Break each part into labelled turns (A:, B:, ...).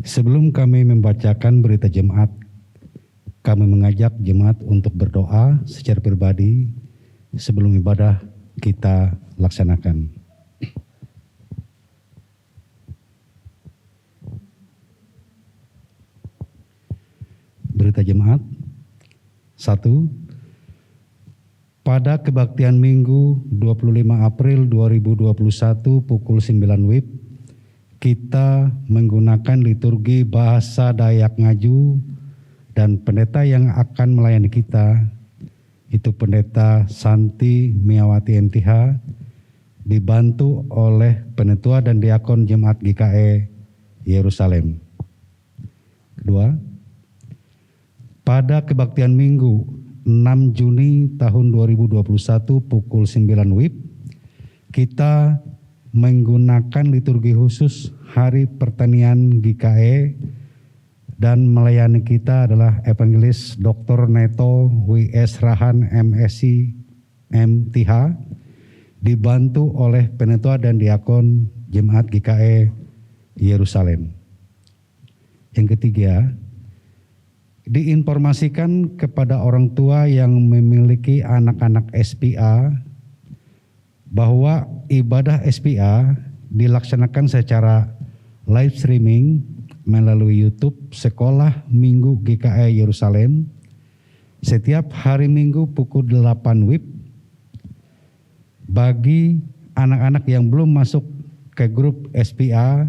A: Sebelum kami membacakan berita jemaat, kami mengajak jemaat untuk berdoa secara pribadi sebelum ibadah kita laksanakan. Berita jemaat 1. Pada kebaktian Minggu 25 April 2021 pukul 9 WIB, kita menggunakan liturgi bahasa Dayak Ngaju dan pendeta yang akan melayani kita itu Pendeta Santi Miawati MTH dibantu oleh penetua dan diakon Jemaat GKE Yerusalem. Kedua, pada kebaktian Minggu 6 Juni tahun 2021 pukul 9 WIB, kita menggunakan liturgi khusus Hari Pertanian GKE dan melayani kita adalah Evangelis Dr. Neto W.S. Rahan MSc MTH dibantu oleh penetua dan diakon Jemaat GKE Yerusalem. Yang ketiga, diinformasikan kepada orang tua yang memiliki anak-anak SPA bahwa ibadah SPA dilaksanakan secara live streaming melalui YouTube Sekolah Minggu GKE Yerusalem setiap hari Minggu pukul 8 WIB. Bagi anak-anak yang belum masuk ke grup SPA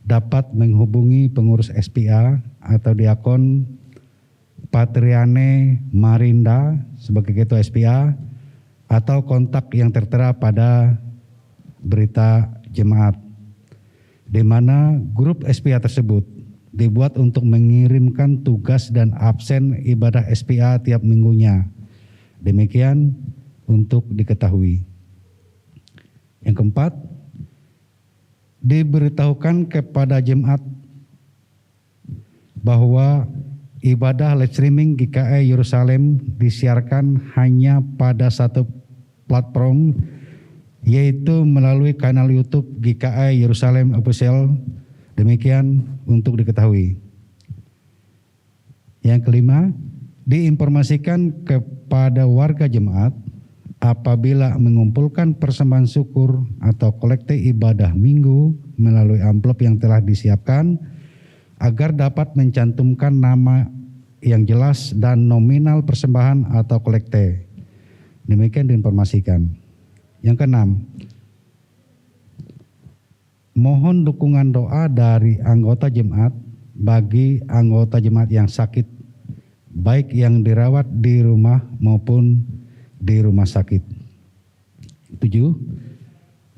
A: dapat menghubungi pengurus SPA atau diakon Patriane Marinda sebagai ketua SPA atau kontak yang tertera pada berita jemaat, di mana grup SPA tersebut dibuat untuk mengirimkan tugas dan absen ibadah SPA tiap minggunya. Demikian untuk diketahui. Yang keempat, diberitahukan kepada jemaat bahwa ibadah live streaming GKE Yerusalem disiarkan hanya pada satu platform, yaitu melalui kanal YouTube GKE Yerusalem Official. Demikian untuk diketahui. Yang kelima, diinformasikan kepada warga jemaat apabila mengumpulkan persembahan syukur atau kolekte ibadah minggu melalui amplop yang telah disiapkan agar dapat mencantumkan nama yang jelas dan nominal persembahan atau kolekte. Demikian diinformasikan. Yang keenam, mohon dukungan doa dari anggota jemaat bagi anggota jemaat yang sakit, baik yang dirawat di rumah maupun di rumah sakit. 7.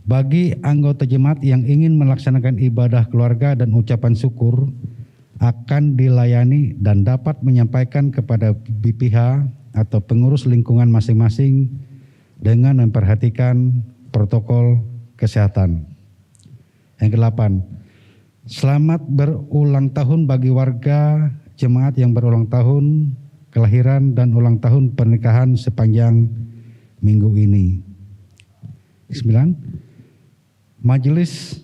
A: Bagi anggota jemaat yang ingin melaksanakan ibadah keluarga dan ucapan syukur akan dilayani dan dapat menyampaikan kepada BPH atau pengurus lingkungan masing-masing dengan memperhatikan protokol kesehatan. Yang ke-8, selamat berulang tahun bagi warga jemaat yang berulang tahun kelahiran dan ulang tahun pernikahan sepanjang minggu ini. 9. Majelis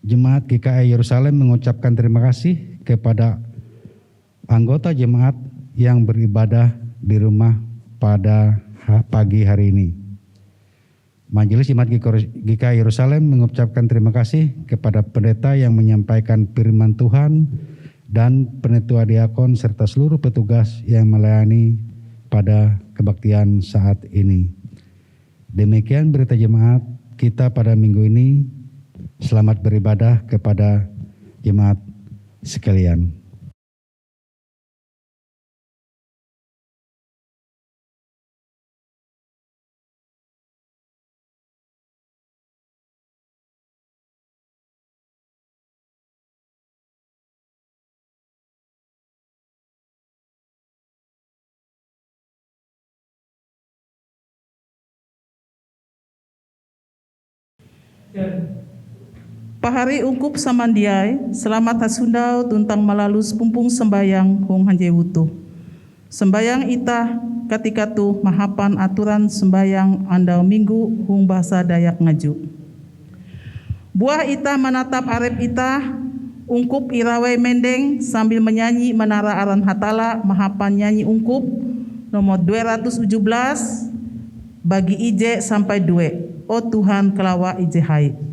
A: Jemaat GKE Yerusalem mengucapkan terima kasih kepada anggota jemaat yang beribadah di rumah pada pagi hari ini. Majelis Jemaat GKE Yerusalem mengucapkan terima kasih kepada pendeta yang menyampaikan firman Tuhan dan penetua diakon serta seluruh petugas yang melayani pada kebaktian saat ini. Demikian berita jemaat kita pada minggu ini. Selamat beribadah kepada jemaat sekalian.
B: Pahari ungkup samandiai, selamat hasundau tuntang malalus pumpung sembayang hong hanjewutu. Sembayang itah ketika tu mahapan aturan sembayang andau minggu hong bahasa Dayak Ngaju. Buah itah menatap arep itah Ungkup Irawai Mendeng sambil menyanyi Menara Aran Hatala, Mahapan nyanyi ungkup nomor 217 bagi Ije sampai Due. Oh Tuhan kelawa Ije hai.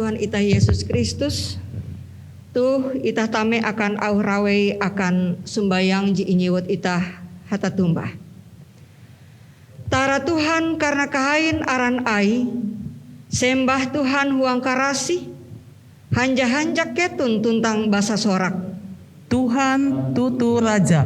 C: Tuhan ita Yesus Kristus tuh ita tame akan aurawei akan sumbayang ji inyewot ita hata tumbah. Tara Tuhan karena kahain aran ai sembah Tuhan huang karasi hanja-hanja ketun tuntang basa sorak.
B: Tuhan tutu Raja.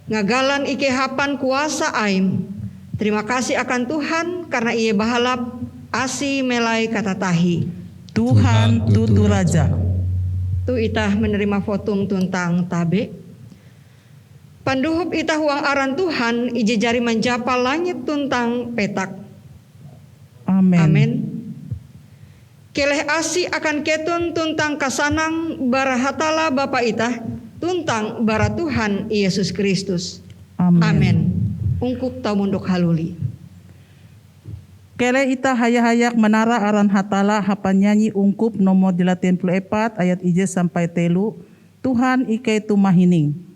C: Ngagalan ike hapan kuasa aim. Terima kasih akan Tuhan karena ia bahalap asi melai kata tahi.
B: Tuhan tutu Raja.
C: Tu itah menerima votum tuntang tabe. Panduhup itah huang aran Tuhan ije jari menjapa langit tuntang petak.
B: Amin.
C: Amin. Keleh asi akan ketun tuntang kasanang bara hatala Bapa itah tuntang bara Tuhan Yesus Kristus.
B: Amin.
C: Amin. Ungkup tamunduk haluli.
B: Kele ita hayak Menara Aran Hatala hapan nyanyi ungkup nomor 84 ayat ije sampai telu. Tuhan ike tumahining.
D: Tuhan ike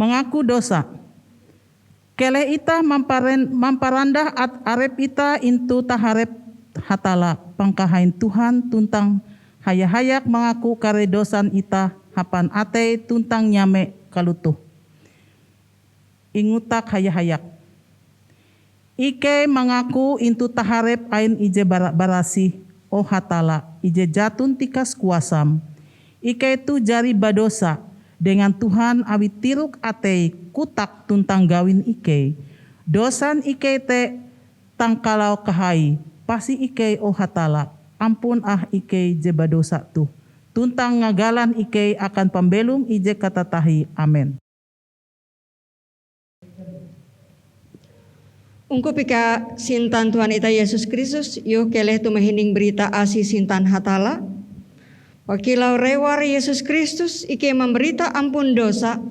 B: mengaku dosa. Keleh ita mamparandah arep ita intu taharep hatala pangkahain Tuhan tuntang hayak-hayak mengaku kare dosan ita hapan ate tuntang nyame kalutuh. Ingutak hayak-hayak. Ike mengaku intu taharep ain ije barasi oh hatala ije jatun tikas kuasam. Ike tu jari badosa dengan Tuhan awi tiruk ate kutak tuntang gawin ike. Dosan ike te tangkalau kahai pasi ike oh hatala ampun ike je badosa tu. Tuntang ngagalan ike akan pembelum ije katatahi. Amen.
C: Ungkup ika sintan Tuhan ita Yesus Kristus, yuk keleh tu mahining berita asi sintan hatala. Wakilau rewar Yesus Kristus ike memberita ampun dosa,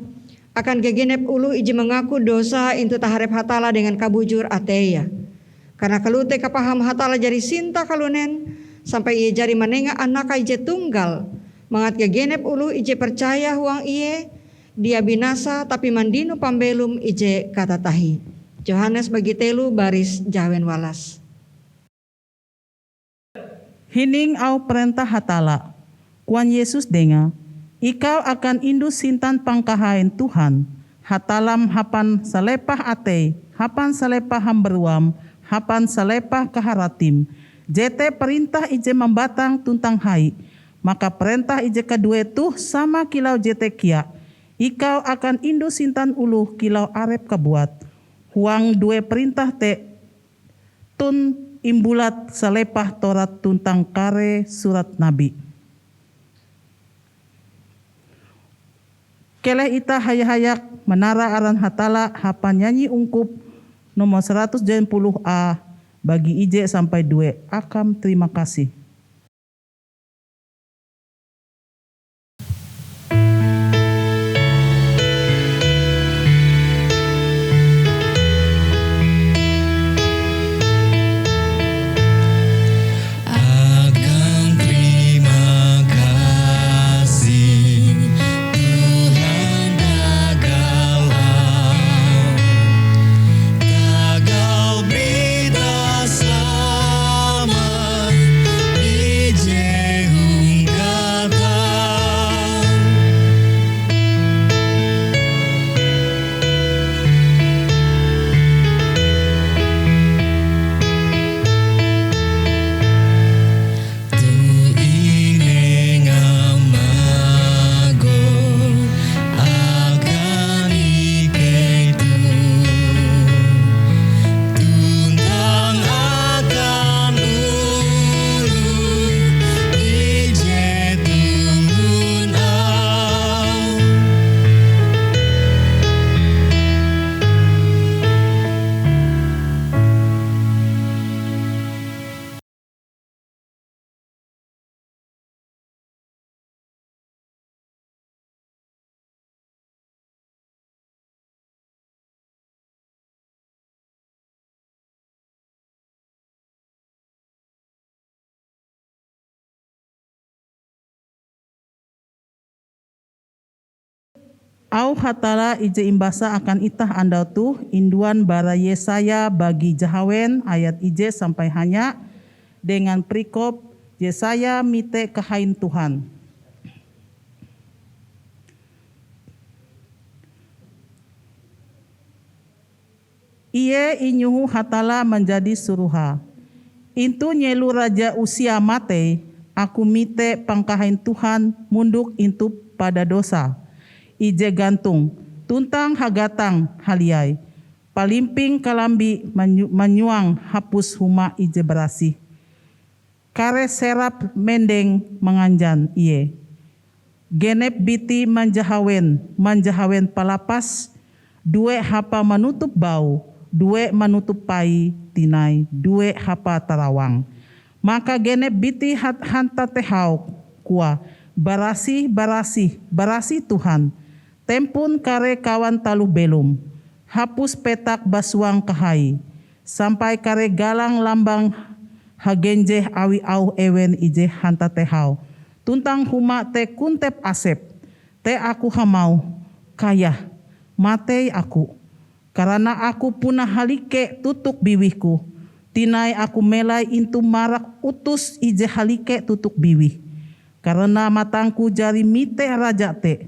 C: akan gegenep ulu iji mengaku dosa intu taharep hatala dengan kabujur ateya. Karena kalute kapaham hatala jari sinta kalunen, sampai ia jari manenga anaka ije tunggal. Mangat gegenep ulu ije percaya huang iye, dia binasa tapi mandino pambelum ije katatahi. Yohanes bagi telu baris jawen walas.
B: Hining au perintah hatala. Kuan Yesus denga, ikau akan indu sintan pangkahain Tuhan. Hatalam hapan salepah ate, hapan salepah hamberuam, hapan salepah kaharatim. Jete perintah ije membatang tuntang hai. Maka perintah ije kedua tuh sama kilau jete kia. Ikau akan indu sintan uluh kilau arep kabuat. Huang dua perintah te tun imbulat salepah Torat tuntang kare surat nabi. Keleh ita hayak-hayak menara aran hatala hapan nyanyi ungkup nomor 170A bagi ije sampai 2. Akam terima kasih. Au hatala ije imbasa akan itah andau tuh induan bara Yesaya bagi Jahawen ayat ije sampai hanya dengan perikop Yesaya mite kehain Tuhan. Iye inyuhu hatala menjadi suruha. Intu nyelu raja usia mate, aku mite pangkahain Tuhan munduk intu pada dosa. Ije gantung, tuntang hagatang haliai. Palimping kalambi menyuang hapus huma ije berasi. Kare serap mendeng menganjan iye. Genep biti manjahawen palapas. Due hapa menutup bau, due menutup pai tinai, due hapa tarawang. Maka genep biti hanta tehau kuah. Barasi Tuhan. Tempun kare kawan taluh belum, hapus petak basuang kahai, sampai kare galang lambang hagenjeh awi au ewen ije hanta tehau. Tuntang huma te kuntep asep, te aku hamau kaya, matei aku. Karena aku punah halike tutuk biwihku. Tinai aku melai intu marak utus ije halike tutuk biwih. Karena matangku jari mite raja te.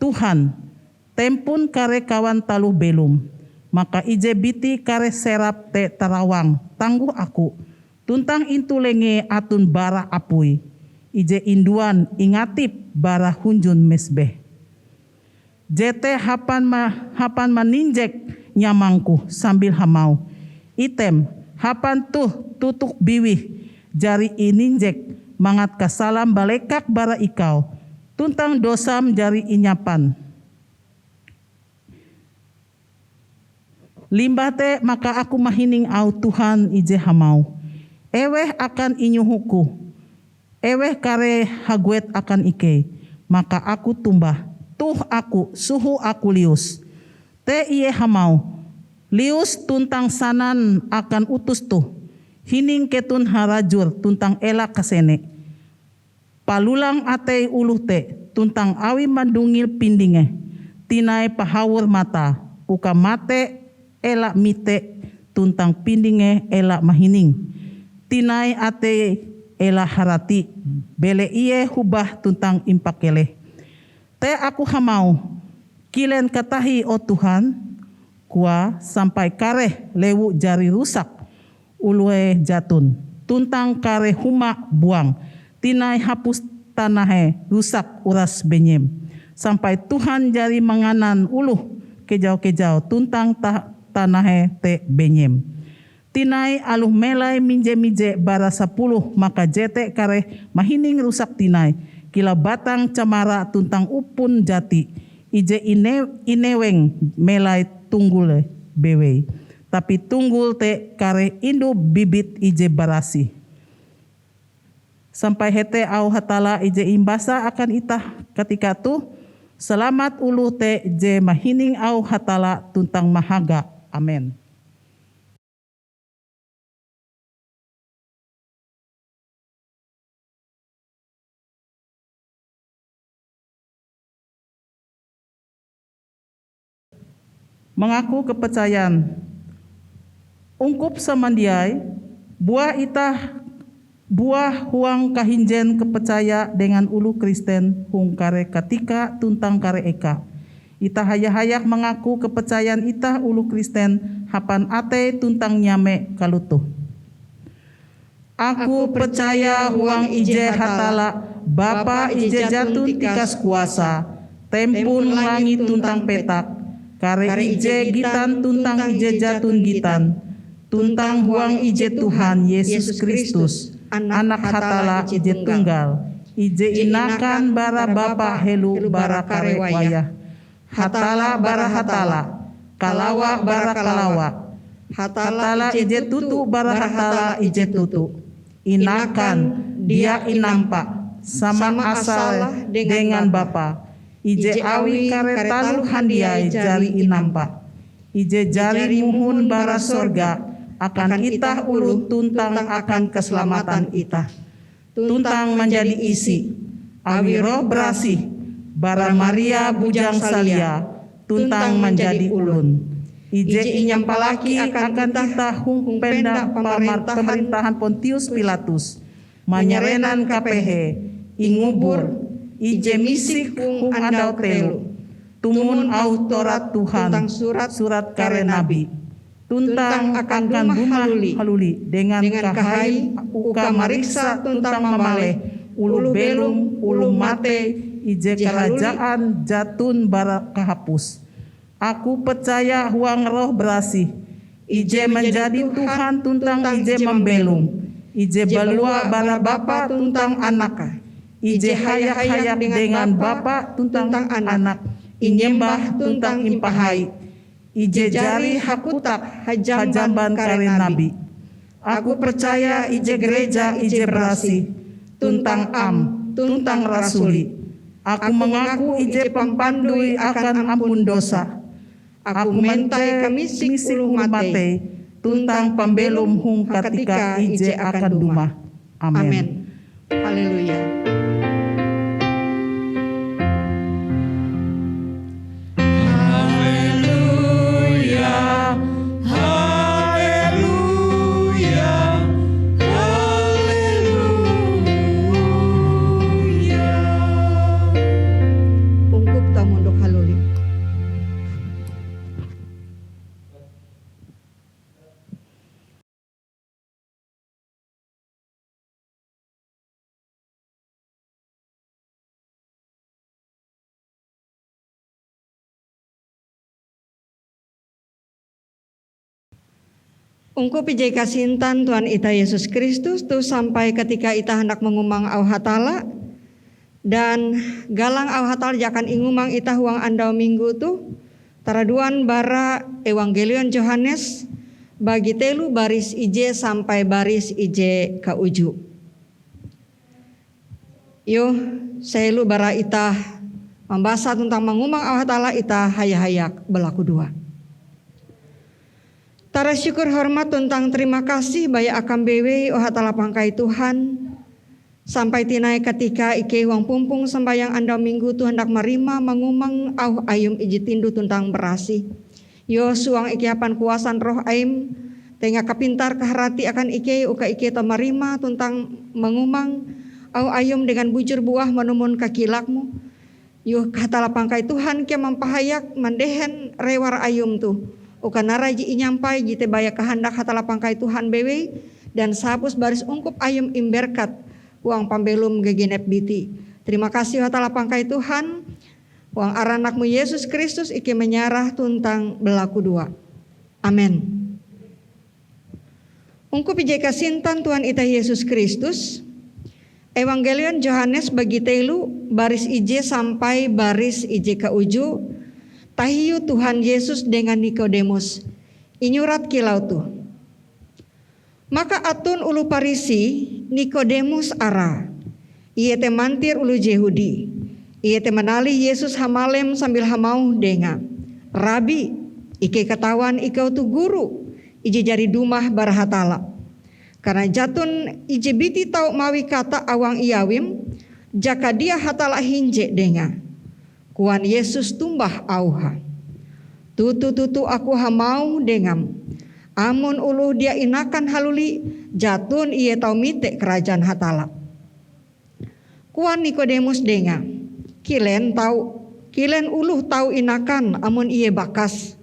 B: Tuhan, tempun kare kawan taluh belum. Maka ije biti kare serap te tarawang. Tangguh aku. Tuntang intu lenge atun bara apui. Ije induan ingatip bara hunjun mesbeh. Jete hapan maninjek nyamangku sambil hamau. Item hapan tutuk biwih jari ininjek mangat kasalam balekak bara ikau. Tuntang dosam jari inyapan. Limbah te maka aku mahining au Tuhan ije hamau. Eweh akan inyuhuku. Eweh kare haguet akan ike. Maka aku tumbah. Tuh aku, suhu aku lius. Te iye hamau. Lius tuntang sanan akan utus tuh. Hining ketun harajur tuntang elak kasene. Palulang atei uluh te. Tuntang awi mandungil pindinge. Tinai pahawur mata. Uka mate elak mite. Tuntang pindinge elak mahining. Tinai atei ela harati bele iye hubah tuntang impakele. Te aku hamau kilen katahi o Tuhan kua sampai kare lewu jari rusak ulue jatun tuntang kare huma buang tinai hapus tanahe rusak uras benyem sampai Tuhan jari manganan uluh kejau-kejau tuntang tanahe te benyem. Tinai aluh melai minje-minje bara 10 maka jete kare mahining rusak tinai. Kila batang camara tuntang upun jati. Ije ineweng melai tunggul bewe. Tapi tunggul te kare indu bibit ije barasi. Sampai hete au hatala ije imbasa akan itah ketika tu. Selamat ulu te je mahining au hatala tuntang mahaga. Amin. Mengaku kepercayaan. Ungkup samandiai, buah huang kahinjen kepercaya dengan ulu Kristen hung kare katika tuntang kare eka. Itah hayak mengaku kepercayaan itah ulu Kristen hapan ate tuntang nyame kalutuh. Aku percaya huang ije hatala, Bapa ije jatun tikas kuasa, tempun langit tuntang petak, kare ije gitan tuntang ije jatun gitan, tuntang huang ije Tuhan Yesus Kristus, anak hatala ije tunggal, ije inakan bara Bapa helu bara kare wayah, hatala bara hatala, kalawa bara kalawa, hatala ije tutu bara hatala ije tutu, inakan dia inampak, sama asal dengan Bapa. Ije awi kare taluh handiai jari inampak. Ije jari muhun bara sorga akan itah ulu tuntang akan keselamatan itah. Tuntang menjadi isi. Awi roh berasih bara Maria bujang salia tuntang menjadi ulun. Ije inyampalaki akan itah hung pendak pemerintahan Pontius Pilatus. Manyerenan kapehe ingubur. Ije misik hung andau telu. Tumun au Torat Tuhan. Tuntang surat kare nabi. Tuntang akan rumah haluli. Dengan kahai uka mariksa tuntang mamale. Ulu belum, ulu mate. Ije kerajaan jatun bara kahapus. Aku percaya huang roh berasih. Ije menjadi Tuhan tuntang ije membelum. Ije balua bara Bapa tuntang anak. Ije hayak-hayak dengan Bapa tuntang anak. Inyembah tuntang impahai. Ije jari hakutak hajamban kare nabi. Aku percaya ije gereja ije berasi. Tuntang tuntang rasuli. Aku mengaku ije pampandui akan ampun dosa. Aku mentai kamisik ulu mate. Tuntang pembelum hung ketika ije akan dumah. Amin.
C: Haleluya.
D: Haleluya.
C: Ungku pijai kasintan Tuhan ita Yesus Kristus tu sampai ketika ita hendak mengumang au hatala dan galang au hatala jakan ingumang ita huang andau minggu tu taraduan bara Evangelion Yohanes bagi telu baris ije sampai baris ije ka uju. Yo selu bara ita membahas tentang mengumang au hatala ita hayak-hayak belaku dua. Tara syukur hormat tentang terima kasih baya akan bewe oh hatala pangkai Tuhan sampai tinai ketika ike wang pumpung sembayang andau minggu tu hendak marima mengumang au ayum iji tindu tentang berasi. Yo suang ike apan kuasan roh aim tengah kapintar keharati akan ike uka ike to marima tentang mengumang au ayum dengan bujur buah menumun kakilakmu. Yo hatala pangkai Tuhan kia mempahayak mandehen rewar ayum tu. Uka naraji inyampai jite baya kehendak hatala pangkai Tuhan bewe dan sapus baris ungkup ayum imberkat uang pambelum gegenep biti. Terima kasih hatala pangkai Tuhan. Uang aranakmu Yesus Kristus iki menyarah tuntang belaku dua. Amin. Ungkup ije kasintan Tuhan ita Yesus Kristus. Evangelion Yohanes bagi telu baris ije sampai baris ije ka uju. Tahiyu Tuhan Yesus dengan Nikodemus. Inyurat kilau tu. Maka atun ulu Parisi Nikodemus ara. Ia te mantir ulu Yehudi. Ia te menali Yesus hamalem sambil hamau denga. Rabi, ike katawan ikau tu guru. Ije jari dumah barahatala. Karena jatun ije biti tau mawi kata awang iawim. Jaka dia hatala hinje denga. Kuan Yesus tumbah auha. Tutu aku hamau dengam. Amun uluh dia inakan haluli jatun iye tau mite kerajaan hatala. Kuan Nikodemus denga. Kilen uluh tau inakan amun iye bakas.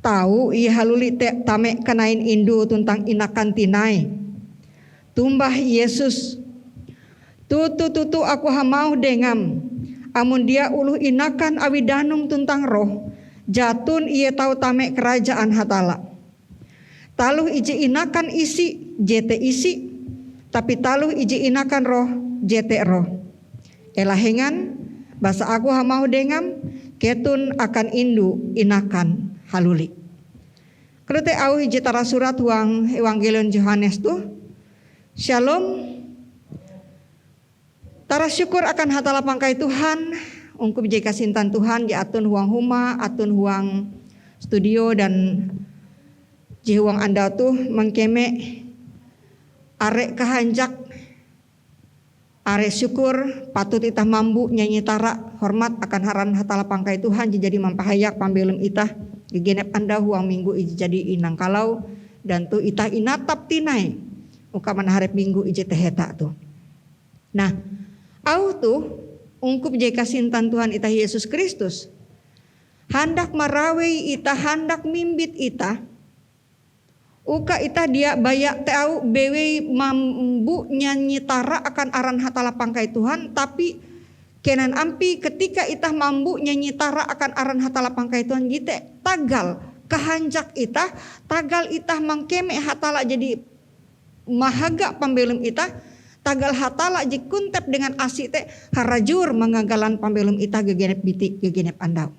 C: Tau iye haluli te tame kenain indu tentang inakan tinai. Tumbah Yesus. Tutu aku hamau dengam. Amun dia uluh inakan awidanum tentang roh, jatun ia tahu tame kerajaan hatala. Taluh iji inakan isi, jete isi, tapi taluh iji inakan roh, jete roh. Elahengan, basa aku hamau dengam, ketun akan indu inakan haluli. Kerete au hiji tara surat huang Evangelion Yohanes tu. Shalom. Tara syukur akan hatala pangkai Tuhan, ungkup jika sintan Tuhan di atun huang huma, atun huang studio dan jihuang anda tuh mengkeme arek kahanjak, arek syukur patut itah mambu nyanyi tara hormat akan haran hatala pangkai Tuhan jadi mampahayak pambelum itah gegenep anda huang minggu iji jadi inang kalau dan tu itah inatap tinai uka manaharep minggu iji teheta tuh. Nah, au tuh ungkup jika sintan Tuhan ita Yesus Kristus handak marawei ita handak mimbit ita uka ita dia bayak tau bewe mambu nyanyi tara akan aran hatala pangkai Tuhan tapi kenan ampi ketika ita mambu nyanyi tara akan aran hatala pangkai Tuhan gite tagal kahanjak ita tagal ita mangkeme hatala jadi mahaga pambelum ita tagal hatala jikuntep dengan asik teh harajur mengagalan pambelum ita gegenep biti gegenep andau.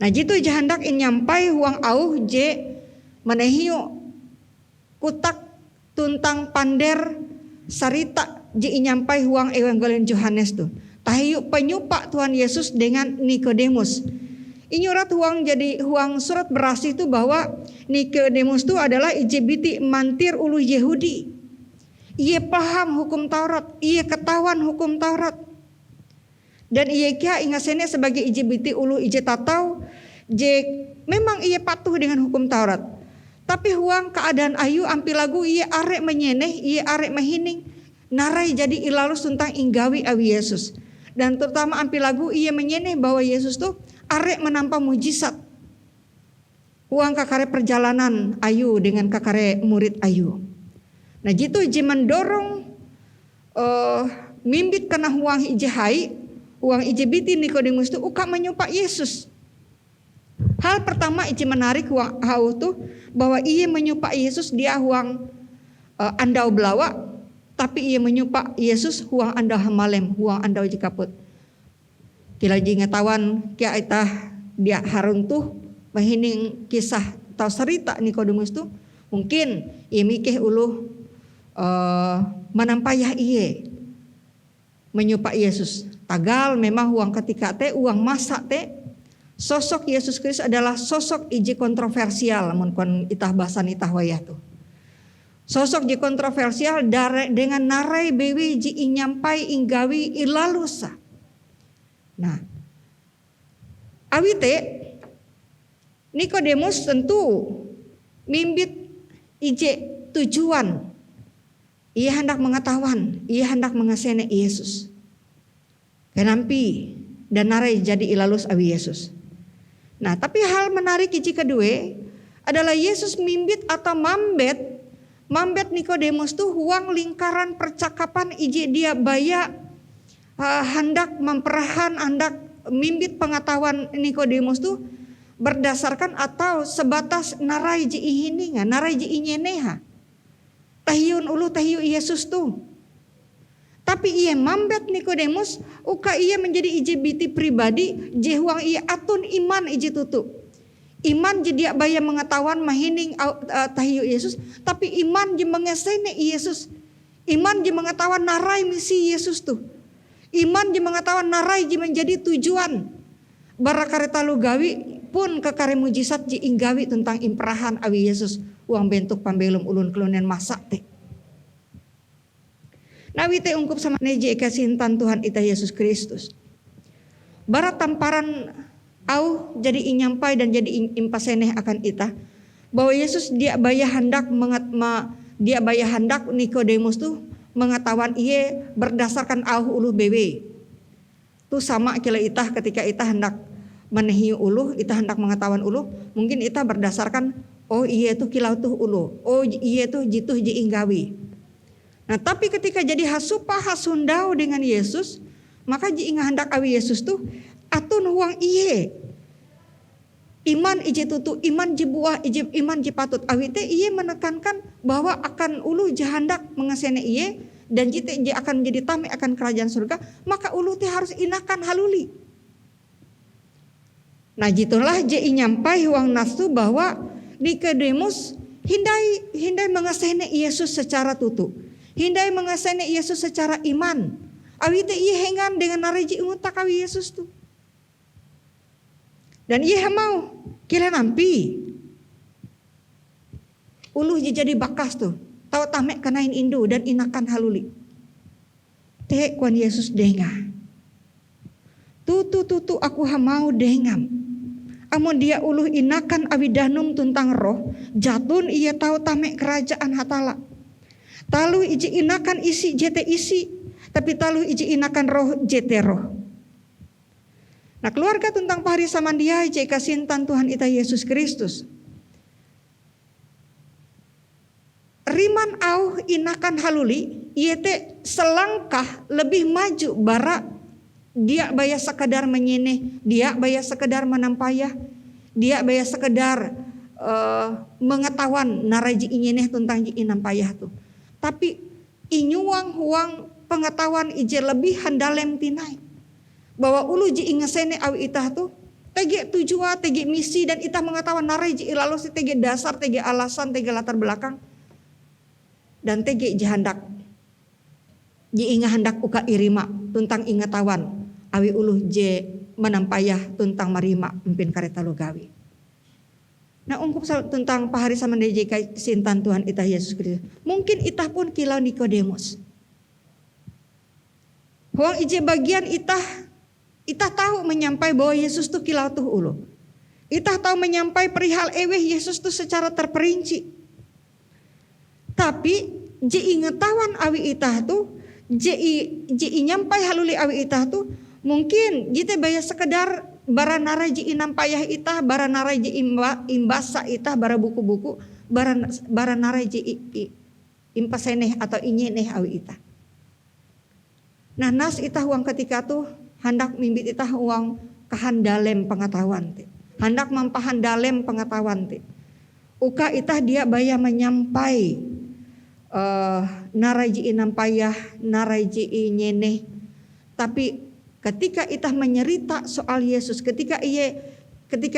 C: Nah jitu jahandak in nyampai huang auh je manehiu kutak tuntang pander sarita je nyampai huang Evangelion Yohanes tu. Tahiu penyupak Tuhan Yesus dengan Nikodemus. Inyurat huang jadi huang surat berasi itu bahwa Nikodemus itu adalah ije biti mantir ulu Yehudi. Ia paham hukum Taurat, ia ketahuan hukum Taurat. Dan ia kia ingasene sebagai ije biti ulu ije tatau, je memang ia patuh dengan hukum Taurat. Tapi huang keadaan ayu ampi lagu ia arek menyeneh, ia arek mehining, narai jadi ilalus tentang inggawi awi Yesus. Dan terutama ampi lagu ia menyeneh bahwa Yesus tuh arek menampa mujizat. Huang kakare perjalanan ayu dengan kakare murid ayu. Nah jitu iji mendorong mimbit kana huang ije hai, huang ije biti Nikodemus itu uka menyupak Yesus. Hal pertama iji menarik huang hau tuh bahwa ia menyupa Yesus dia huang andau belawa, tapi ia menyupa Yesus huang andau hamalem, huang andau jikaput. Kila jingatawan kia itah dia harun tuh mahining kisah atau cerita Nikodemus tuh mungkin ia mikih uluh menampayah iye menyupa Yesus. Tagal memang uang ketika teh uang masa teh sosok Yesus Kristus adalah sosok iji kontroversial mun kon itah bahasan itah wayah tuh. Sosok ji kontroversial dengan narai bewi ji inyampai inggawi ilalusa. Nah, awite Nikodemus tentu mimbit ije tujuan. Ia hendak mengetahuan, ia hendak mengasene Yesus. Kenampi dan narai jadi ilalus awi Yesus. Nah, tapi hal menarik iji kedua adalah Yesus mimbit atau mambet Nikodemus tuh huang lingkaran percakapan iji dia baya hendak memperahan, hendak mimbit pengetahuan Nikodemus tuh berdasarkan atau sebatas narai ji ihininga, narai ji inyeneha. Tahiun ulu tahiu Yesus tuh. Tapi ia mambet Nikodemus, uka ia menjadi iji biti pribadi, jehuang ia atun iman iji tutu. Iman jadi baya mengetahuan mahining tahiu Yesus, tapi iman je mengesene Yesus. Iman je mengetahuan narai misi Yesus tuh. Iman je mengetahuan narai je menjadi tujuan. Barakareta lugawi pun kekare mujizat je inggawi tentang imperahan awi Yesus. Uang bentuk pambelum ulun kelunen masak teh. Nawi teh ungkup sama neje kasintan Tuhan ita Yesus Kristus. Barat tamparan au jadi inyampai dan jadi impaseneh akan ita. Bahwa Yesus dia baya hendak Nikodemus tuh mengetahuan iye berdasarkan uluh bewe. Tuh sama kila itah ketika itah hendak menehi uluh, itah hendak mengetahuan uluh, mungkin itah berdasarkan oh iye tuh kilau tuh uluh, oh iye tuh jituh ji inggawi. Nah, tapi ketika jadi hasupa hasundau dengan Yesus, maka ji inga hendak awi Yesus tuh atun huang iye. Iman iji tutu, iman ji buah, iman ji patut. Awi teh iye menekankan bahwa akan ulu jahandak mengesene iye dan jite je akan menjadi tame akan kerajaan surga, maka ulu teh harus inakan haluli. Nah, jitulah je inyampai huang nasu bahwa Nikodemus hindai mengesene Yesus secara tutu. Hindai mengesene Yesus secara iman. Awi teh iye hengan dengan nareji ungutak awi Yesus tuh. Dan ia mau kira nampi uluh jadi bakas tuh tahu tamek kenain indu dan inakan haluli teh kuan Yesus denga tutu aku hamau dengam amun dia uluh inakan awidanum tuntang roh jatun ia tahu tamek kerajaan hatala talu iji inakan isi jete isi tapi talu iji inakan roh jete roh. Nah, keluarga tentang pahari samandia jika sintan Tuhan ita Yesus Kristus. Riman au inakan haluli, iete selangkah lebih maju bara dia baya sekedar menyeneh, dia baya sekedar menampayah, dia baya sekedar mengetahuan naraji inyeneh tentang ji inampayah tuh. Tapi inyuang huang pengetahuan ije lebih handalem tinai. Bahwa ulu ji ingesene awi itah tuh tege tujuan, tege misi dan itah mengetahuan narai ji ilalos tege dasar, tege alasan, tege latar belakang dan tege ji handak ji inga hendak uka irima tentang ingetawan awi ulu je menampayah tentang marima empin kareta lugawi. Nah, ungkup tentang pahari sama JK sintan Tuhan itah Yesus Kristus. Mungkin itah pun kilau Nikodemus. Huang ije bagian itah tahu menyampai bahwa Yesus tuh kilau tuh ulu. Itah tahu menyampai perihal eweh Yesus tuh secara terperinci. Tapi ji ingetawan awi itah tuh, ji nyampai haluli awi itah tuh, mungkin jite baya sekedar baranara ji inampayah itah, baranara ji imbasa itah, bara buku-buku, baranara ji impaseneh atau inyeneh awi itah. Nah, nas itah uang ketika tuh hendak mimbit itah uang kahandalem pengetahuan. hendak mampahan dalem pengetahuan teh. Uka itah dia baya menyampai naraji nampayah, naraji nyeneh. Tapi ketika itah menyerita soal Yesus, ketika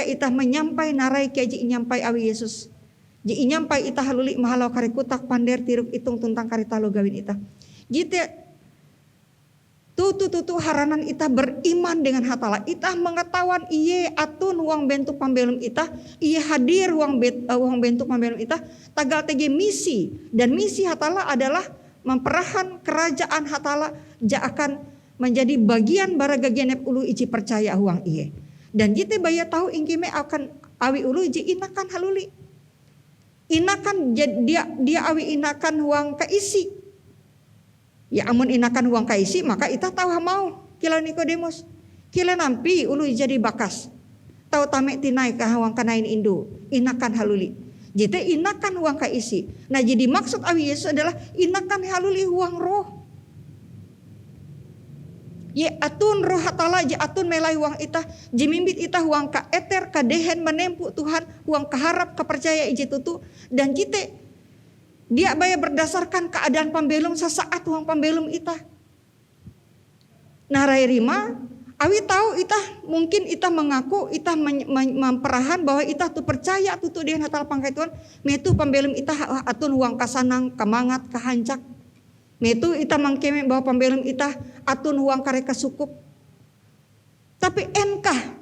C: itah menyampai narai kaji nyampai awi Yesus, ji nyampai itah haluli mahalau kari kutak pander tiruk itung tentang kari talo gawin itah. Jite tutu haranan itah beriman dengan hatala. Itah mengetahuan iye atun huang bentuk pambelum itah, iye hadir huang bentuk pambelum itah, tagal tege misi. Dan misi hatala adalah memperahan kerajaan hatala ja akan menjadi bagian baraga genep ulu iji percaya huang iye. Dan jite baya tahu ingkime akan awi ulu iji inakan haluli. Inakan dia awi inakan huang kaisi. Ya amun inakan huang kaisi maka itah tahu mau kila Nikodemus. Kila nampi ulu jadi bakas. Tahu tamek tinai ka huang kanain indu. Inakan haluli. Jite inakan huang kaisi. Nah jadi maksud awi Yesus adalah inakan haluli huang roh. Ye atun roh hatala je atun melai huang itah. Jimimbit itah huang ka eter ka dehen menempu Tuhan. Huang kaharap kepercaya ije tutu. Dan jite dia baya berdasarkan keadaan pambelum sesaat huang pambelum itah. Narai rima, awi tahu itah mungkin itah mengaku itah memperahan bahwa itah tu percaya tutu dengan hatala pangkai Tuhan. Metu pambelum itah atun huang kasanang, kamangat, kahancak. Metu itah mangkeme bahwa pambelum itah atun huang kare kasukup. Tapi enkah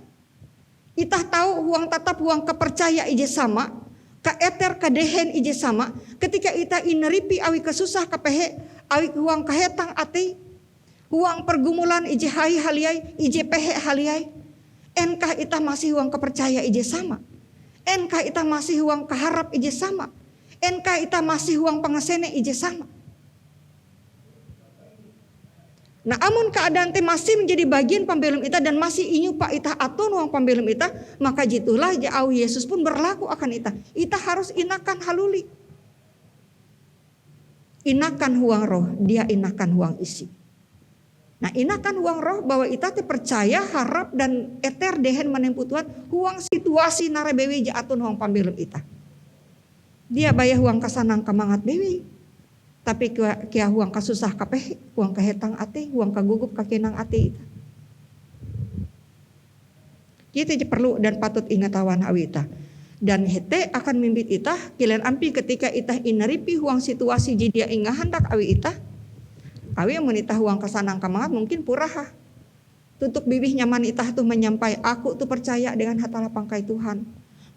C: itah tahu huang tatap huang kepercaya ije sama. Ka eter ka dehen ije sama ketika ita ineripi awi kesusah kapehe awi huang kahetang ati huang pergumulan ije hai haliai ije pehe haliai enkah ita masih huang kepercaya ije sama enkah ita masih huang kaharap ije sama enkah ita masih huang pangasene ije sama. Nah amun keadaan teh masih menjadi bagian pambelum ita dan masih inyu pak ita atun huang pambelum ita, maka jitulah jauh Yesus pun berlaku akan ita. Ita harus inakan haluli. Inakan huang roh, dia inakan huang isi. Nah inakan huang roh bahwa ita teh percaya, harap dan eter dehen menempuh Tuhan huang situasi narabewe ja atun huang pambelum ita. Dia bayar huang kasanang kamangat bewe. Tapi kia huang kasusah kapeh, huang kahetang ate, huang kagugup kakenang ate ita. Kita perlu dan patut ingatawan awi ita. Dan hete akan mimbit ita, kilen ampi ketika ita inaripi huang situasi jadi inga hendak awi ita. Awi amun ita huang kasanang kamangat mungkin puraha. Tutup bibih nyaman ita tuh menyampai aku tuh percaya dengan hatala pangkai Tuhan.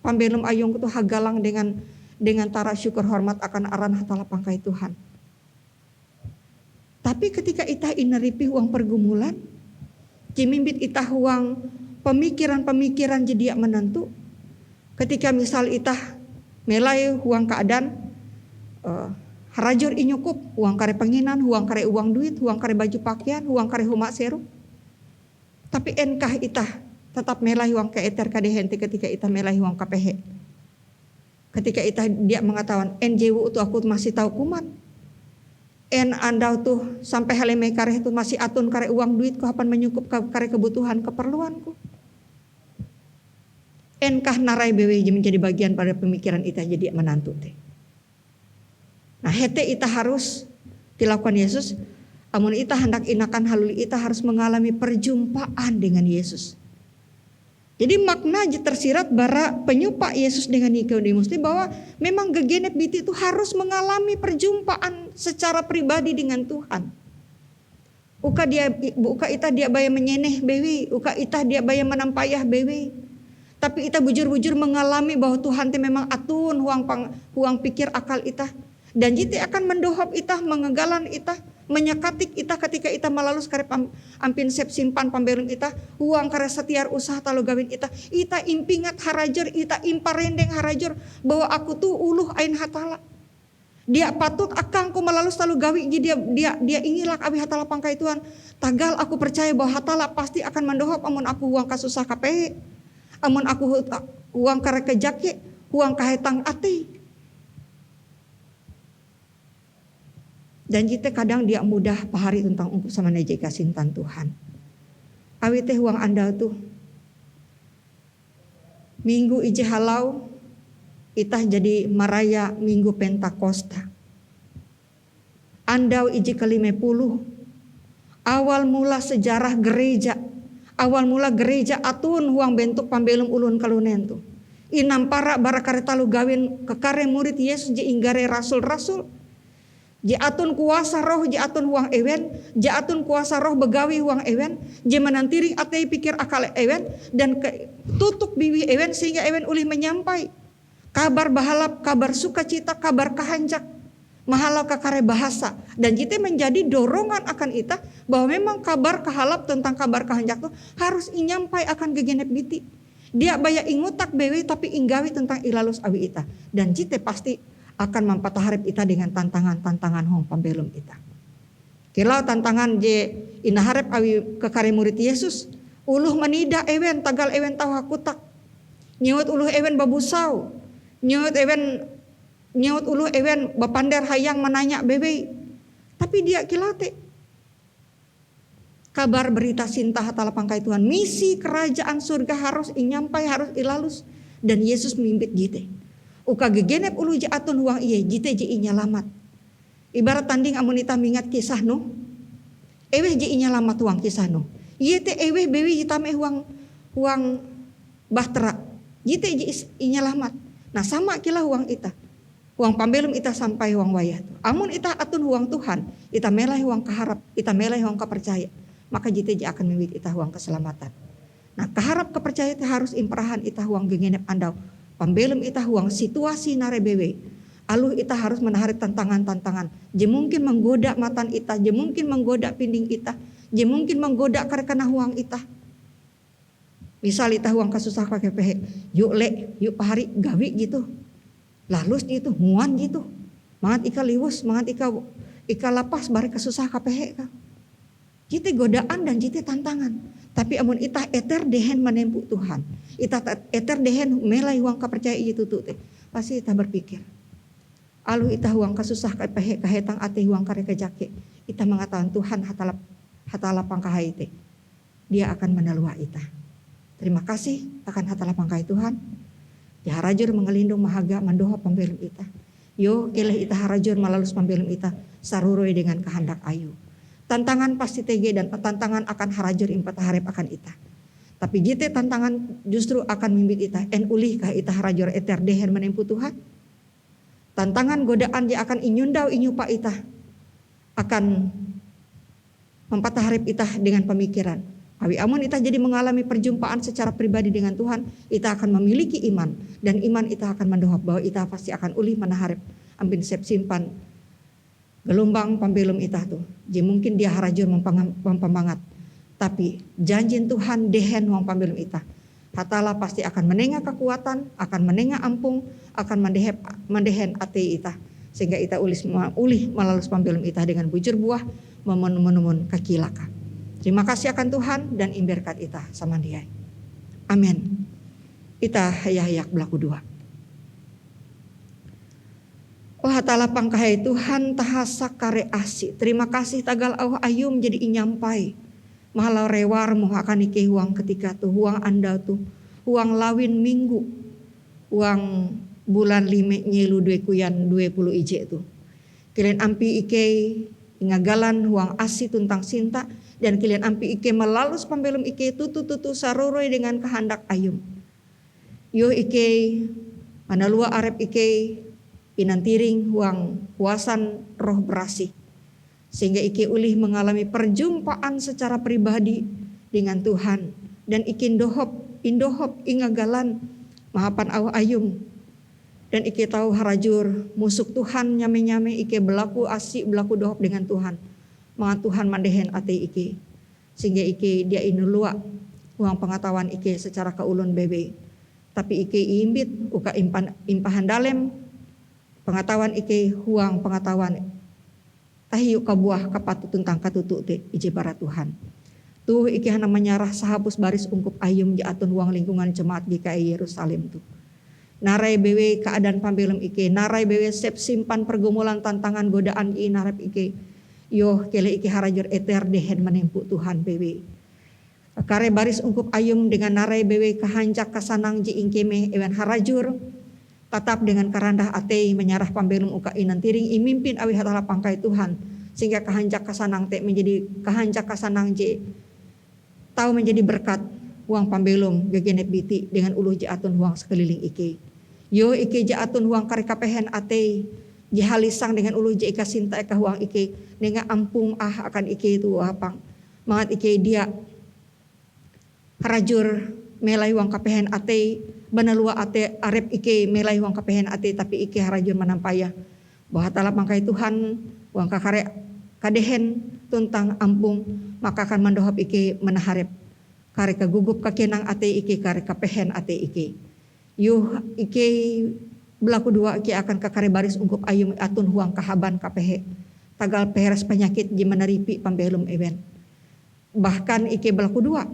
C: Pambelum ayung tuh hagalang dengan tara syukur hormat akan aran hatala pangkai Tuhan. Tapi ketika itah ineripi huang pergumulan, cimimbit itah huang pemikiran-pemikiran jadi menentu. Ketika misal itah melai huang keadaan harajur inyukup, huang kare penginan, huang kare uang duit, huang kare baju pakaian, huang kare humak seru. Tapi enkah itah tetap melai huang keeter kadehente ketika itah melai huang kapehe. Ketika itah dia mengatakan NJW itu aku masih tahu kuman. En andau tuh sampai haleme kare tuh masih atun kare uang duit ku hapan menyukup kare kebutuhan keperluanku. Enkah narai bewe menjadi bagian pada pemikiran ita jadi menantu teh. Nah hete ita harus dilakukan Yesus. Amun ita hendak inakan haluli ita harus mengalami perjumpaan dengan Yesus. Jadi makna tersirat bara penyupa Yesus dengan Nikodemus itu bahwa memang gegenep biti itu harus mengalami perjumpaan secara pribadi dengan Tuhan. Uka ita dia baya menyeneh bewi, uka ita dia baya menampayah bewi. Tapi ita bujur-bujur mengalami bahwa Tuhan itu memang atun huang pikir akal ita. Dan jite akan mendohop ita, mengegalan ita, menyekatik ita ketika ita malalus kare ampin sep simpan pambelum ita, huang kare setiar usaha talo gawin ita impingat harajur, ita imparendeng harajur bahwa aku tuh uluh ain hatala. Dia patut akangku malalus talo gawi jadi dia ingilak abi hatala pangkai Tuhan. Tagal aku percaya bahwa hatala pasti akan mendohop amun aku huang kasusah kapehe. Amun aku huang kare kejake, huang kahetang ati. Dan kita kadang dia mudah pahari tentang ungkup sama nejeka sintan Tuhan. Awi teh huang andal tuh Minggu ije halau itah jadi maraya Minggu Pentakosta. Andau ije ke-50. Awal mula sejarah gereja. Awal mula gereja atun huang bentuk pambelum ulun kalunen tu. Inam para barakare talu gawin kekare murid Yesus je inggare rasul-rasul. Je atun kuasa roh je atun huang ewen, je atun kuasa roh begawi huang ewen, je menantiri atei pikir akal ewen dan tutup biwi ewen sehingga ewen ulih menyampai kabar bahalap, kabar sukacita, kabar kahanjak, mahalau kakare bahasa dan jite menjadi dorongan akan ita bahwa memang kabar kahalap tentang kabar kahanjak itu harus inyampai akan gegenep biti. Dia baya ingutak bewe tapi inggawi tentang ilalus awi ita dan jite pasti akan mempataharip ita dengan tantangan-tantangan hong pambelum ita. Kilau tantangan je inaharep awi kekare murid Yesus, uluh menida ewen tagal ewen tahu hakutak. Nyewut uluh ewen babusau. Nyewut uluh ewen bapander hayang menanya bebe. Tapi dia kilate. Kabar berita sinta hatala pangkai Tuhan, misi kerajaan surga harus inyampai, harus ilalus dan Yesus mimbit jite. Uka gegenep ulu je atun huang iye jite je inyalamat. Ibarat tanding amun ita mingat kisah no. Eweh je inyalamat huang kisah no. Iye te eweh bewi hitame huang bahtera. Jite je inyalamat. Nah sama kila huang ita. Huang pambelum ita sampai huang wayah tu. Amun ita atun huang Tuhan, ita melai huang kaharap, ita melai huang kepercaya. Maka jite je akan miwit ita huang keselamatan. Nah kaharap kepercaya te harus imperahan ita huang gegenep andau. Pambelum ita huang situasi narebewe. Aluh ita harus menarik tantangan-tantangan. Je mungkin menggoda matan ita. Je mungkin menggoda pinding ita. Je mungkin menggoda karekana huang ita. Misal ita huang kasusah pakai pehe. Yuk pahari gawi gitu. Lalus gitu. Muan gitu. Mangat ika liwus. Mangat ika lapas bari kasusah kapehe ka. Jite godaan dan jite tantangan. Tapi amun ita eter dehen menempuh Tuhan. Ita eter dehen melai huang kepercaya itu tuh teh. Pasti ita berpikir. Alu ita huang kasusah kahetang ate huang kare kejake. Ita mengatakan Tuhan hatala pangkahai teh. Dia akan menelua ita. Terima kasih akan hatala pangkahai Tuhan. Ya harajur mengelindung mahaga mandoha pambelum ita. Yo keleh ita harajur malalus pambelum ita saruroi dengan kehendak ayu. Tantangan pasti tege dan tantangan akan harajur impat harap akan ita. Tapi jite tantangan justru akan mimbit ita. En ulih kah ita harajur eter dehen menempuh Tuhan. Tantangan godaan dia akan inyundau inyupa ita. Akan mempataharip ita dengan pemikiran. Awi amun ita jadi mengalami perjumpaan secara pribadi dengan Tuhan. Ita akan memiliki iman. Dan iman ita akan mendohap bahwa ita pasti akan ulih menaharip. Ampin sep simpan. Gelombang pambelum ita tuh. Jadi mungkin dia harajur mempemangat. Tapi janji Tuhan dehen wang pambelum ita. Hatala pasti akan menengah kekuatan, akan menengah ampung, akan mendehen ati ita. Sehingga ita ulih melalus pambelum ita dengan bujur buah memun kakilaka. Terima kasih akan Tuhan dan imberkat ita sama dia. Amin. Ita hayak belaku dua. Oh hatala pangkahai Tuhan tahasa kare asi. Terima kasih tagal au ayum jadi inyampai. Mahalau rewar moh akan ike huang ketika tu huang anda tu. Huang lawin minggu. Huang bulan 5 nyelu 2 kuyan 20 ije tu. Kalian ampi ike ingagalan huang asi tuntang sinta. Dan kalian ampi ike melalus pambelum ike tutu saroroi dengan kehendak ayum. Yo ike manalua arep ike inantiring huang kuasan roh berasih. Sehingga ike ulih mengalami perjumpaan secara pribadi dengan Tuhan. Dan ike indohop ingagalan mahapan aw ayum. Dan ike tahu harajur musuk Tuhan nyame-nyame ike berlaku asik berlaku dohop dengan Tuhan. Maka Tuhan mandehen ati ike. Sehingga ike dia inulua huang pengetahuan ike secara keulun bebe. Tapi ike imbit uka impahan dalem pengetahuan ike huang pengetahuan tahiu kabuah kapatu tentang katutu te ije bara Tuhan. Tuh ike hana menyarah sahapus baris ungkup ayum jaatun huang lingkungan jemaat GKI Yerusalem tu. Narai bewe keadaan pambelum ike, narai bewe sep simpan pergumulan tantangan godaan i narep ike. Yo kele ike harajur eter dehen menempuh Tuhan bewe. Kakare baris ungkup ayum dengan narai bewe kahancak kasanang ji ingkeme ewen harajur. Tatap dengan karandah atei menyarah pambelum uka inan tiring imimpin awi hatala pangkai Tuhan. Sehingga kahancak kasanang te menjadi kahancak kasanang je tahu menjadi berkat huang pambelum gegenep biti dengan uluh je atun huang sekeliling ike. Yo ike je atun huang kare kapehen atei je halisang dengan uluh je ika sinta eka huang ike dengan ampung akan ike itu apang. Mangat ike dia harajur melai huang kapehen atei banalua ate arep ike melai huang kapehen ate tapi ike harajur manampaya bahwa hatala pangkai Tuhan huang kakare kadehen tuntang ampung maka akan mandohop ike menaharep kare kagugup kakenang ate ike kare kapehen ate ike yuh ike belaku dua ike akan kakare baris ungkup ayum atun huang kahaban kapehe tagal peheres penyakit di meneripi pambelum ewen bahkan ike belaku dua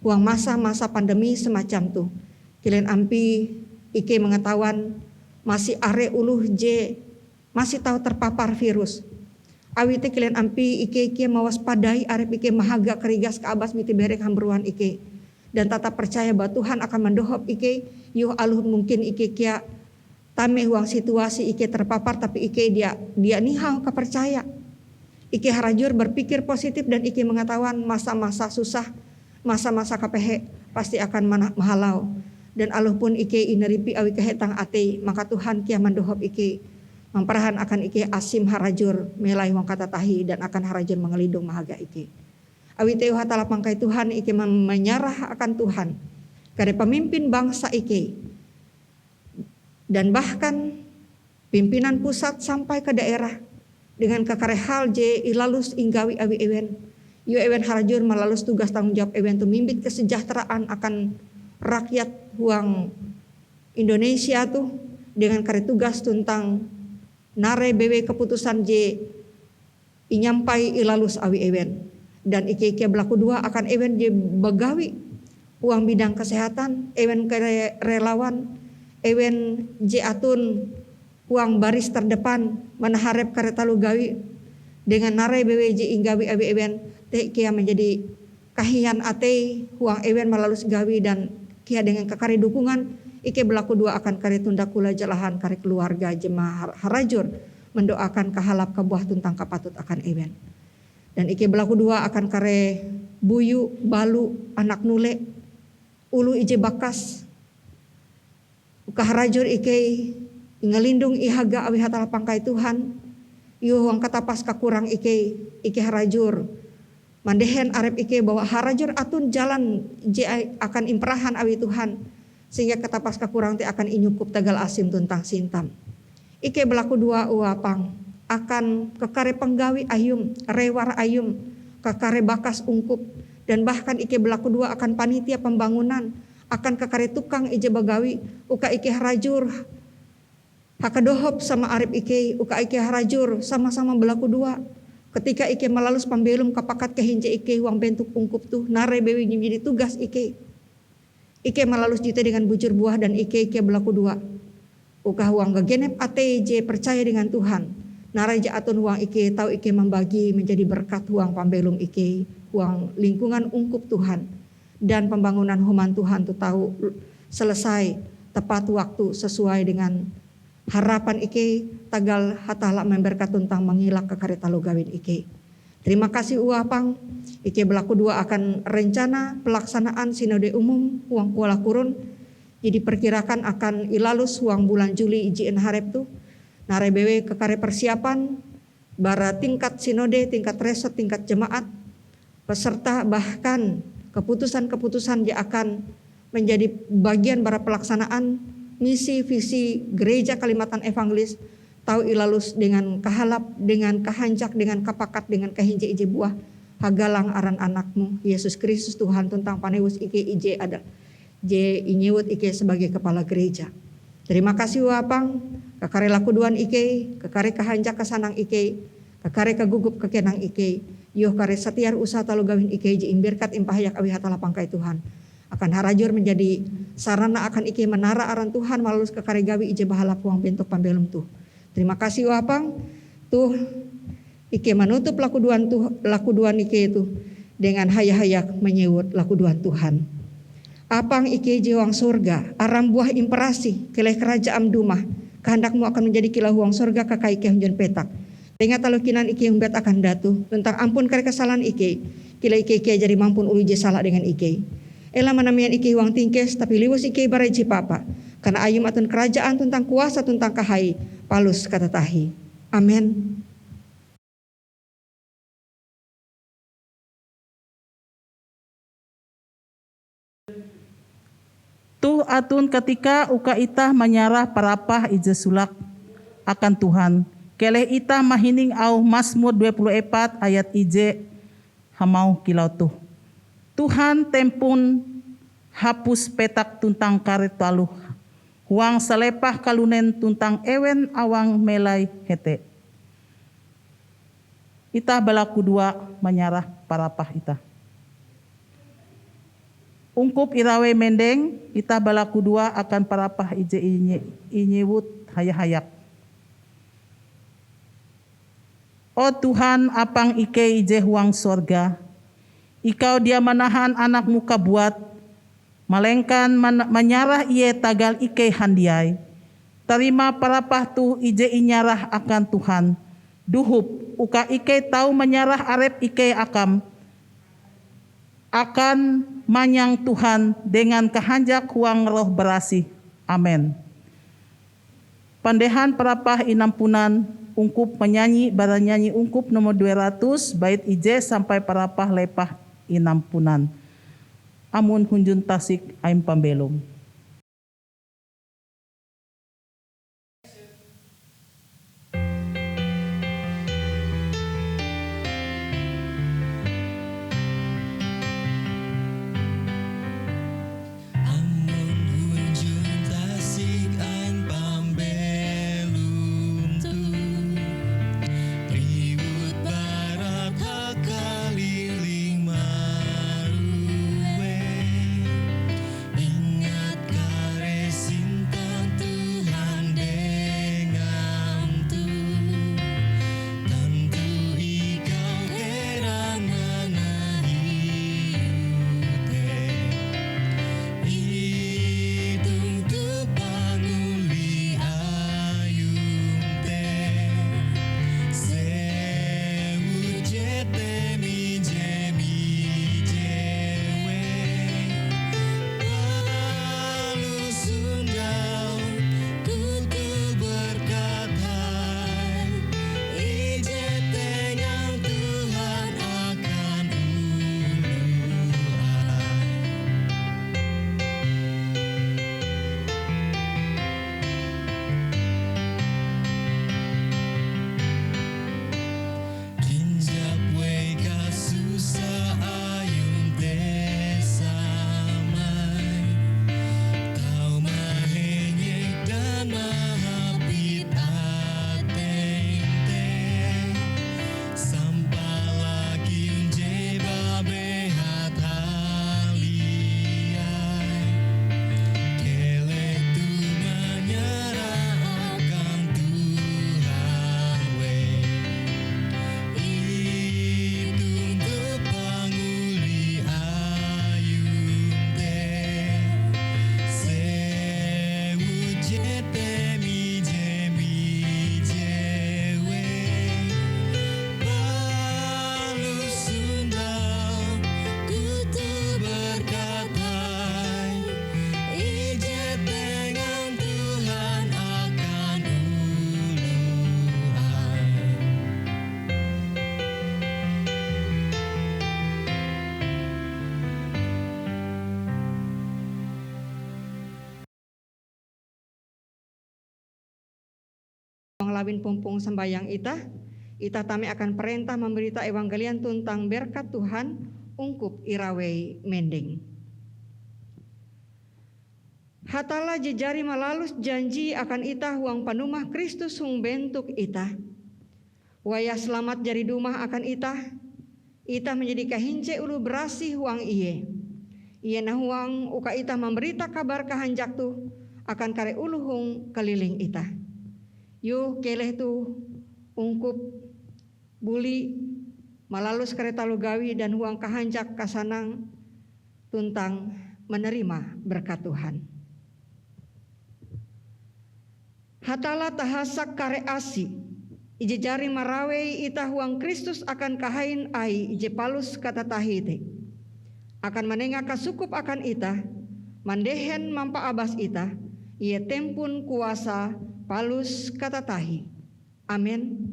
C: huang masa-masa pandemi semacam tuh kilen ampi ike mengetahuan masih are uluh je masih tahu terpapar virus. Awite kilen ampi ike mawaspadai arep ike mahaga kerigas ke abas miti berek hambruan ike. Dan tetap percaya bahwa Tuhan akan mendohop ike yuh aluh mungkin ike kia tame huang situasi ike terpapar tapi ike dia nihau kepercaya. Ike harajur berpikir positif dan ike mengetahuan masa-masa susah masa-masa kapehe pasti akan mahalau. Dan aluh pun ike ineripi awi kehetang ate maka Tuhan kia mendohop ike memperahan akan ike asim harajur melai wang kata tahi dan akan harajur mengelindung mahaga ike. Awi teu hatala pangkai Tuhan ike menyarah akan Tuhan kare pemimpin bangsa ike dan bahkan pimpinan pusat sampai ke daerah dengan kakare hal je ilalus inggawi awi ewen. Yu ewen harajur malalus tugas tanggung jawab ewen tu mimbit kesejahteraan akan rakyat huang Indonesia tuh dengan kare tugas tentang nare bewe keputusan je inyampai ilalus awi ewen dan ike belaku dua akan ewen je begawi uang bidang kesehatan ewen kare relawan ewen je atun uang baris terdepan menaharep kare talu gawi dengan nare bewe je inggawi awi ewen te kia menjadi kahian ate uang ewen malalus gawi dan kia dengan kakare dukungan ike belaku dua akan kare tunda kula jalahan kare keluarga jemaah harajur mendoakan kahalap kabuah tuntang kapatut akan ewen dan ike belaku dua akan kare buyu balu anak nule ulu ije bakas uka harajur ike ngelindung ihaga awi hatala pangkai Tuhan yu huang katapas kakurang ike harajur mandehen arep ike bahwa harajur atun jalan je akan imperahan awi Tuhan sehingga katapas kakurang te akan inyukup tagal asim tuntang sintam. Ike belaku dua uapang akan kekare penggawi ayum, rewar ayum, kekare bakas ungkup dan bahkan ike belaku dua akan panitia pembangunan, akan kekare tukang ije bagawi, uka ike harajur hakadohop sama arep ike, uka ike harajur sama-sama belaku dua. Ketika ike malalus pambelum kapakat kehinje ike uang bentuk ungkup tuh nare bewi jadi tugas ike. Ike malalus jite dengan bujur buah dan ike belaku dua. Ukah uang gegenep ate je percaya dengan Tuhan. Nare je atun uang ike tahu ike membagi menjadi berkat uang pambelum ike. Uang lingkungan ungkup Tuhan. Dan pembangunan human Tuhan tuh tahu selesai tepat waktu sesuai dengan harapan ike tagal hatala memberkat tentang mengilak ke kare talu gawin ike. Terima kasih uapang ike belaku dua akan rencana pelaksanaan sinode umum uang kuala kurun. Jadi perkirakan akan ilalus uang bulan Juli ijin harep tuh. Nare bewe ke kare persiapan bara tingkat sinode, tingkat resort, tingkat jemaat peserta bahkan keputusan-keputusan yang akan menjadi bagian bara pelaksanaan misi visi gereja Kalimantan Evangelis tahu ilalus dengan kahalap, dengan kahancak, dengan kapakat, dengan kahinje ije buah hagalang aran anakmu Yesus Kristus Tuhan tentang panewus ike ije ada je inyewut ike sebagai kepala gereja. Terima kasih wapang kakare lakuduan ike, kakare kahancak kesanang ike, kakare kagugup kekenang ike, yuh kare setiar usaha talu gawin ike je imberkat impahayak awi hatala pangkai Tuhan. Akan harajur menjadi sarana akan ike menara aran Tuhan melalui kekare gawi ije bahala puang bentuk pambelum tuh. Terima kasih wapang tuh ike menutup lakuduan ike itu dengan hayak-hayak menyewut laku Tuhan Tuhan. Apang ike jiwang surga, aram buah imperasi, keleh kerajaan dumah, kehendakmu akan menjadi kilau huang surga kakai ike hunjun petak. Dengan talukinan ike yang bet akan datu, tentang ampun kare kesalahan ike, kila ike jadi mampun ulu je salah dengan ike. Ela manamian ike huang tingkes, tapi liwus ike barai papa, karena ayum atun kerajaan tentang kuasa tentang kahai, palus kata tahi. Amin.
B: Tuh atun ketika uka itah menyarah parapah ije sulak akan Tuhan. Keleh itah mahining au Mazmur 24 ayat ije hamau kilau tuh. Tuhan tempun hapus petak tuntang karet taluh. Huang salepah kalunen tuntang ewen awang melai hete. Itah balaku dua menyarah parapah itah. Ungkup irawe mendeng, itah balaku dua akan parapah ije inyewut hayak-hayak. Oh Tuhan, apang ike ije huang sorga, ikau dia menahan anak muka buat, malengkan menyarah iye tagal ike handiai. Terima parapah tu ije inyarah akan Tuhan. Duhup, uka ike tahu menyarah arep ike akan manyang Tuhan dengan kehanjak huang roh berasih. Amin. Pandehan parapah inampunan ungkup menyanyi baranyanyi ungkup nomor 200 bait ije sampai parapah lepah inampunan. Amun hunjun tasik aim pambelum.
C: Lawin pumpung sembayang ita tami akan perintah memberita evangelian tentang berkat Tuhan ungkup irawe mending. Hatala jejari malalus janji akan ita huang panumah Kristus hung bentuk ita. Wayah selamat jari dumah akan ita menjadi kahince ulu berasih huang iye. Iye na huang uka ita memberita kabar kahanjak tu akan kare ulu hung keliling ita. Yu keleh tu ungkup buli malalus kereta lugawi dan huang kahancak kasanang tuntang menerima berkat Tuhan. Hatala tahasak kare asi ije jari marawei ita huang Kristus akan kahain ai ije palus kata tahite akan menengah kasukup akan ita mandehen mampa abas ita ia tempun kuasa palus kata tahi. Amin.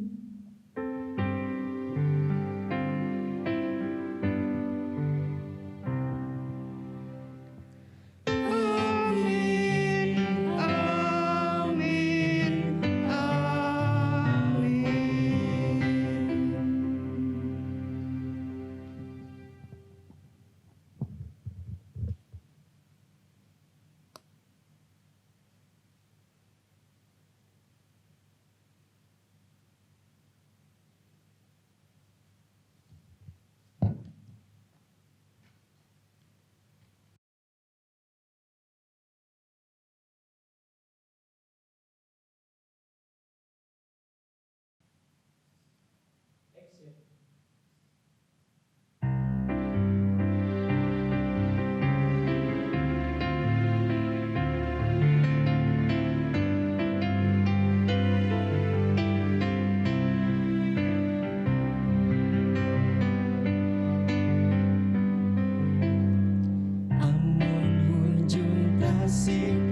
D: Amun hunjung tasik